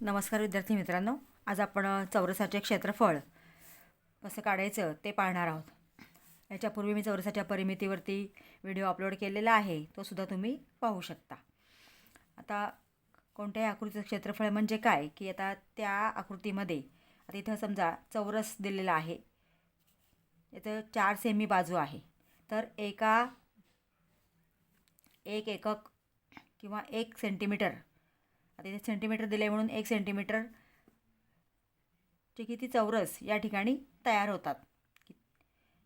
नमस्कार विद्यार्थी मित्रांनो, आज आपण चौरसाचे क्षेत्रफळ कसं काढायचं ते पाहणार आहोत. याच्यापूर्वी मी चौरसाच्या परिमितीवरती व्हिडिओ अपलोड केलेला आहे, तो सुद्धा तुम्ही पाहू शकता. आता कोणत्याही आकृतीचं क्षेत्रफळ म्हणजे काय की आता त्या आकृतीमध्ये आता इथं समजा चौरस दिलेला आहे. इथं 4 सेमी बाजू आहे, तर एक एकक किंवा 1 सेंटीमीटर, आता इथे सेंटीमीटर दिले म्हणून 1 सेंटीमीटर चे किती चौरस या ठिकाणी तयार होतात.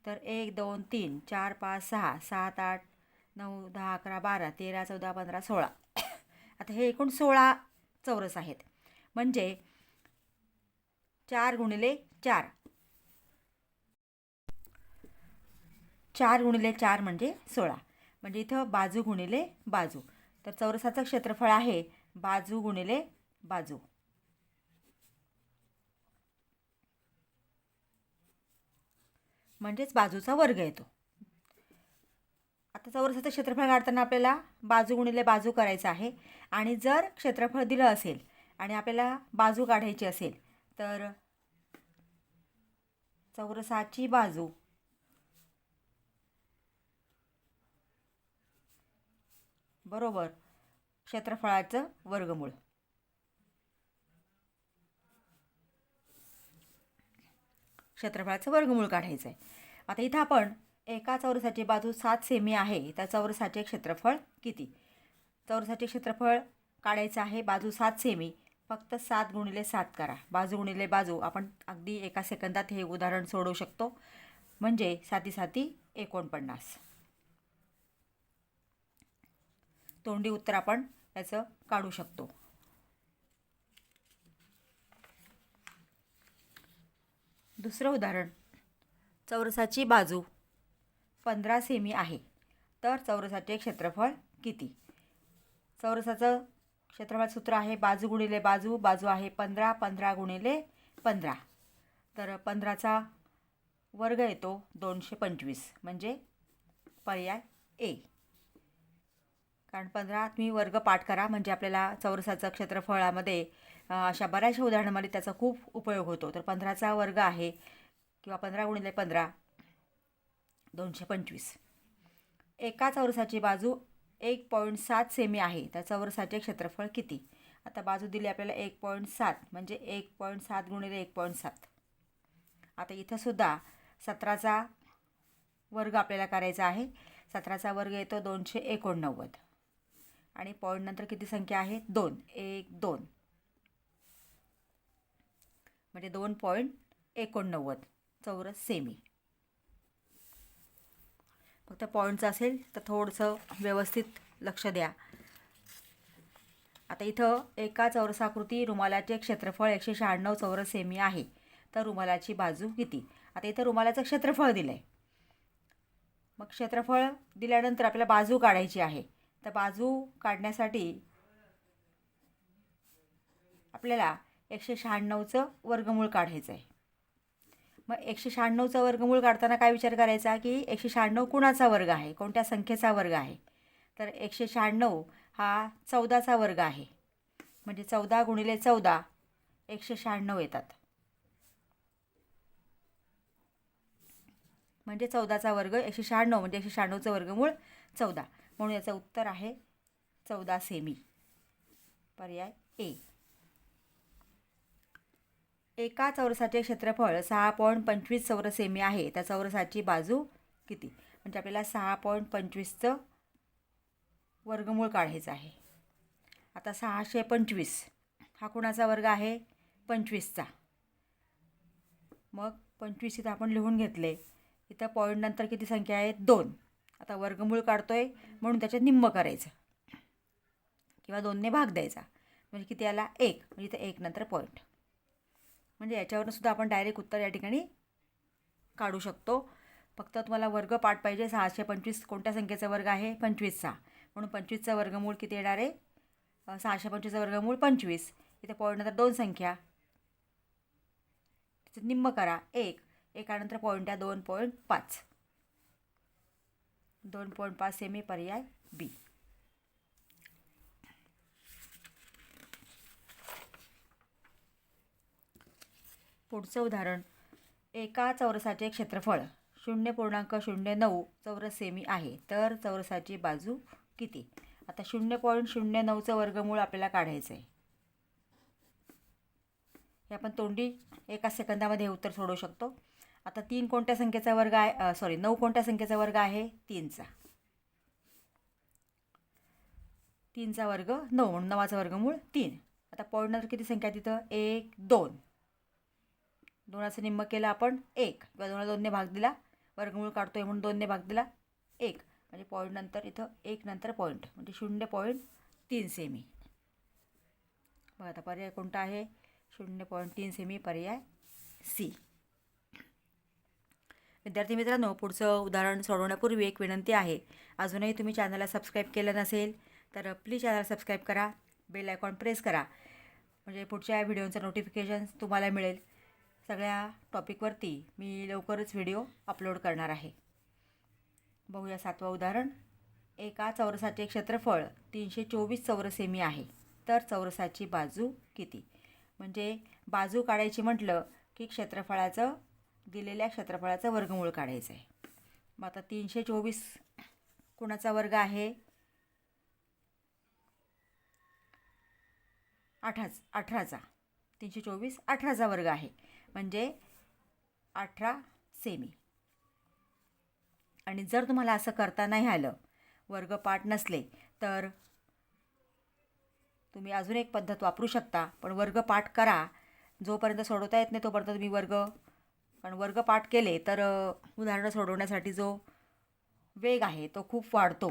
तर 1 2 3 4 5 6 7 8 9 10 11 12 13 14 15 16 आता हे एकूण 16 चौरस आहेत. म्हणजे 4 गुणिले 4 4 गुणिले 4 म्हणजे 16. म्हणजे इथं बाजू गुणिले बाजू, तर चौरसाचं क्षेत्रफळ आहे बाजू गुणिले बाजू. म्हणजेच बाजूचा वर्ग येतो. आता चौरसाचं क्षेत्रफळ काढताना आपल्याला बाजू गुणिले बाजू करायचं आहे. आणि जर क्षेत्रफळ दिलं असेल आणि आपल्याला बाजू काढायची असेल तर चौरसाची बाजू बरोबर क्षेत्रफळाचं वर्गमूळ. क्षेत्रफळाचं वर्गमूळ काढायचं आहे. आता इथं आपण एका चौरसाची बाजू 7 सेमी आहे, तर चौरसाचे क्षेत्रफळ किती? चौरसाचे क्षेत्रफळ काढायचं आहे, बाजू 7 सेमी. फक्त 7 गुणिले 7 करा, बाजू गुणिले बाजू. आपण अगदी एका सेकंदात हे उदाहरण सोडवू शकतो. म्हणजे 7 7 49. तोंडी उत्तर आपण याचं काढू शकतो. दुसरं उदाहरण, चौरसाची बाजू 15 सेमी आहे, तर चौरसाचे क्षेत्रफळ किती? चौरसाचं क्षेत्रफळ सूत्र आहे बाजू गुणिले बाजू. बाजू आहे 15, 15 गुणिले 15. तर 15चा वर्ग येतो 225. म्हणजे पर्याय ए. कारण 15 तुम्ही वर्ग पाठ करा, म्हणजे आपल्याला चौरसाचं क्षेत्रफळामध्ये अशा बऱ्याचशा उदाहरणामध्ये त्याचा खूप उपयोग होतो. तर 15चा वर्ग आहे किंवा 15 गुणिले 15 225. एका चौरसाची बाजू 1.7 सेमी आहे, तर चौरसाचे क्षेत्रफळ किती? आता बाजू दिली आपल्याला 1.7, म्हणजे 1.7 गुणिले 1.7. आता इथं सुद्धा 17चा वर्ग आपल्याला करायचा आहे. 17चा वर्ग येतो 289. आणि पॉईंट नंतर किती संख्या आहे? 2. 1 2, म्हणजे 2.89 चौरस सेमी. फक्त पॉईंटचं असेल तर थोडंसं व्यवस्थित लक्ष द्या. आता इथं एका चौरसाकृती रुमालाचे क्षेत्रफळ 196 चौरस सेमी आहे, तर रुमालाची बाजू किती? आता इथं रुमालाचं क्षेत्रफळ दिलं आहे. मग क्षेत्रफळ दिल्यानंतर आपल्याला बाजू काढायची आहे. तर बाजू काढण्यासाठी आपल्याला 196चं वर्गमूळ काढायचं आहे. मग 196चं वर्गमूळ काढताना काय विचार करायचा की 196 कुणाचा वर्ग आहे, कोणत्या संख्येचा वर्ग आहे? तर 196 हा 14चा वर्ग आहे. म्हणजे 14 गुणिले 14 196 येतात. म्हणजे 14चा वर्ग 196, म्हणजे 196चं वर्गमूळ 14. म्हणून याचं उत्तर आहे 14 सेमी. पर्याय ए. एका चौरसाचे क्षेत्रफळ 6.25 चौरस सेमी आहे, त्या चौरसाची बाजू किती? म्हणजे आपल्याला 6.25चं वर्गमूळ काढायचं आहे. आता 625 हा कुणाचा वर्ग आहे? 25चा. मग 25 इथं आपण लिहून घेतले. इथं पॉईंट नंतर किती संख्या आहेत? 2. आता वर्गमूळ काढतोय म्हणून त्याच्यात निम्म करायचं किंवा 2ने भाग द्यायचा. म्हणजे किती आला? 1. म्हणजे इथं 1 नंतर पॉईंट. म्हणजे याच्यावरून सुद्धा आपण डायरेक्ट उत्तर या ठिकाणी काढू शकतो. फक्त तुम्हाला वर्ग पाठ पाहिजे. 625 कोणत्या संख्येचा वर्ग आहे? 25चा. म्हणून 25चं वर्गमूळ किती येणार आहे? 625चं वर्गमूळ 25. इथे पॉईंट नंतर 2 संख्या, तिथे निम्म करा 1. एकानंतर पॉईंट आहे 2.5. 2.5 सेमी. पर्याय बी. पुढचं उदाहरण, एका चौरसाचे क्षेत्रफळ 0.09 चौरस सेमी आहे, तर चौरसाची बाजू किती? आता 0.09चं वर्गमूळ आपल्याला काढायचं आहे. हे आपण तोंडी एका सेकंदामध्ये उत्तर सोडवू शकतो. आता 3 कोणत्या संख्येचा वर्ग आहे, 9 कोणत्या संख्येचा वर्ग आहे? 3चा. 3चा वर्ग 9 म्हणून 9चा वर्गमूळ 3. आता पॉईंट नंतर किती संख्या तिथं? 1 2. 2चं निम्म केलं आपण 1 किंवा 2ला 2ने भाग दिला, वर्गमूळ काढतोय म्हणून 2ने भाग दिला 1, म्हणजे पॉईंट नंतर इथं 1 नंतर पॉईंट म्हणजे 0.3 सेमी. बघा आता पर्याय कोणता आहे? 0.3 सेमी, पर्याय सी. विद्यार्थी मित्रांनो, पुढचं उदाहरण सोडवण्यापूर्वी एक विनंती आहे. अजूनही तुम्ही चॅनलला सबस्क्राईब केलं नसेल तर प्लीज चॅनल सबस्क्राईब करा, बेल आयकॉन प्रेस करा, म्हणजे पुढच्या व्हिडिओचं नोटिफिकेशन तुम्हाला मिळेल. सगळ्या टॉपिकवरती मी लवकरच व्हिडिओ अपलोड करणार आहे. बघूया 7वं उदाहरण. एका चौरसाचे क्षेत्रफळ 324 चौरस सेमी आहे, तर चौरसाची बाजू किती? म्हणजे बाजू काढायची म्हटलं की दिलेल्या क्षेत्रफळाचं वर्गमूळ काढायचं आहे. मग आता 324 कोणाचा वर्ग आहे? 18चा. 324 18चा वर्ग आहे, म्हणजे 18 सेमी. आणि जर तुम्हाला असं करता नाही आलं, वर्गपाठ नसले, तर तुम्ही अजून एक पद्धत वापरू शकता. पण वर्गपाठ करा, जोपर्यंत सोडवता येत नाही तोपर्यंत तुम्ही कारण वर्गपाठ केले तर उदाहरणं सोडवण्यासाठी जो वेग आहे तो खूप वाढतो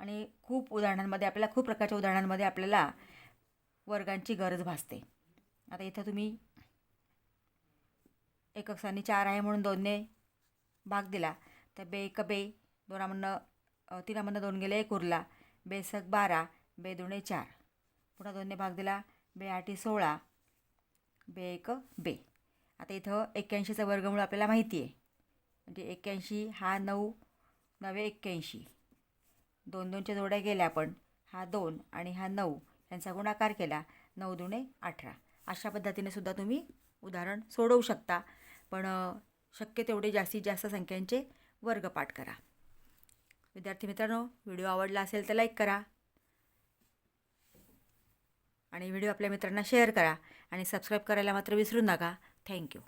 आणि खूप प्रकारच्या उदाहरणांमध्ये आपल्याला वर्गांची गरज भासते. आता इथं तुम्ही एकक स्थानी 4 आहे म्हणून 2ने भाग दिला, तर 2 1 2, 3 2 गेले 1 उरला, 2 1 12, 2 2 4, पुन्हा 2ने भाग दिला, 2 8 16, 2 1 2. आता इथं 81चा वर्गमूळ आपल्याला माहिती आहे, म्हणजे 81 हा 9 9 81, 2 2च्या जोड्या गेल्या आपण, हा 2 आणि हा 9 यांचा गुणाकार केला, 9 2 18. अशा पद्धतीने सुद्धा तुम्ही उदाहरण सोडवू शकता. पण शक्य तेवढे जास्तीत जास्त संख्यांचे वर्गपाठ करा. विद्यार्थी मित्रांनो, व्हिडिओ आवडला असेल तर लाईक करा आणि व्हिडिओ आपल्या मित्रांना शेअर करा आणि सबस्क्राईब करायला मात्र विसरू नका. थँक्यू.